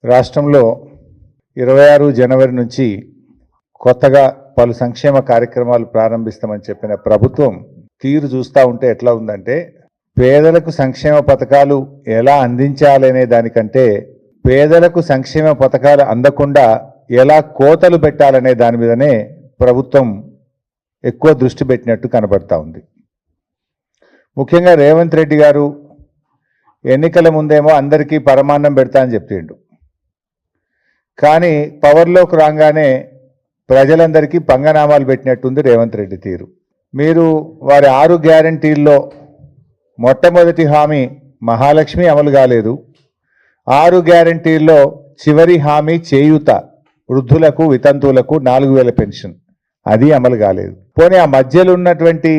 రాష్ట్రంలో 26 జనవరి నుంచి కొత్తగా పలు సంక్షేమ కార్యక్రమాలు ప్రారంభిస్తామని చెప్పిన ప్రభుత్వం తీరు చూస్తూ ఉంటే ఎట్లా ఉందంటే, పేదలకు సంక్షేమ పథకాలు ఎలా అందించాలనే దానికంటే పేదలకు సంక్షేమ పథకాలు అందకుండా ఎలా కోతలు పెట్టాలనే దాని మీదనే ప్రభుత్వం ఎక్కువ దృష్టి పెట్టినట్టు కనబడతా ఉంది. ముఖ్యంగా రేవంత్ రెడ్డి గారు ఎన్నికల ముందేమో అందరికీ పరమాన్నం పెడతా అని చెప్పిండు. కానీ పవర్లోకి రాగానే ప్రజలందరికీ పంగనామాలు పెట్టినట్టుంది రేవంత్ రెడ్డి తీరు. మీరు వారి 6 గ్యారంటీల్లో మొట్టమొదటి హామీ మహాలక్ష్మి అమలు కాలేదు. 6 గ్యారంటీల్లో చివరి హామీ చేయూత, వృద్ధులకు వితంతువులకు 4000 పెన్షన్, అది అమలు కాలేదు. పోనీ ఆ మధ్యలో ఉన్నటువంటి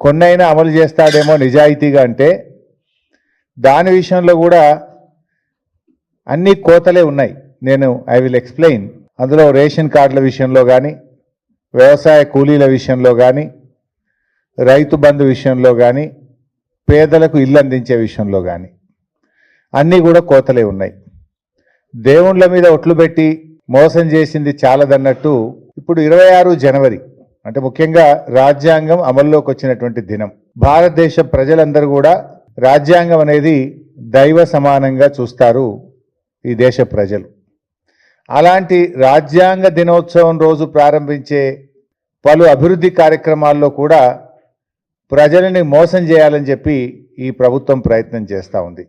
కొన్నైనా అమలు చేస్తాడేమో నిజాయితీగా అంటే, దాని విషయంలో కూడా అన్ని కోతలే ఉన్నాయి. I will explain. అందులో రేషన్ కార్డుల విషయంలో కానీ, వ్యవసాయ కూలీల విషయంలో కానీ, రైతు బంధు విషయంలో కానీ, పేదలకు ఇల్లు అందించే విషయంలో కానీ అన్నీ కూడా కోతలే ఉన్నాయి. దేవుళ్ళ మీద ఒట్లు పెట్టి మోసం చేసింది చాలదన్నట్టు ఇప్పుడు 26 జనవరి అంటే ముఖ్యంగా రాజ్యాంగం అమల్లోకి వచ్చినటువంటి దినం. భారతదేశ ప్రజలందరూ కూడా రాజ్యాంగం అనేది దైవ సమానంగా చూస్తారు ఈ దేశ ప్రజలు. అలాంటి రాజ్యాంగ దినోత్సవం రోజు ప్రారంభించే పలు అభివృద్ధి కార్యక్రమాల్లో కూడా ప్రజలని మోసం చేయాలని చెప్పి ఈ ప్రభుత్వం ప్రయత్నం చేస్తూ ఉంది.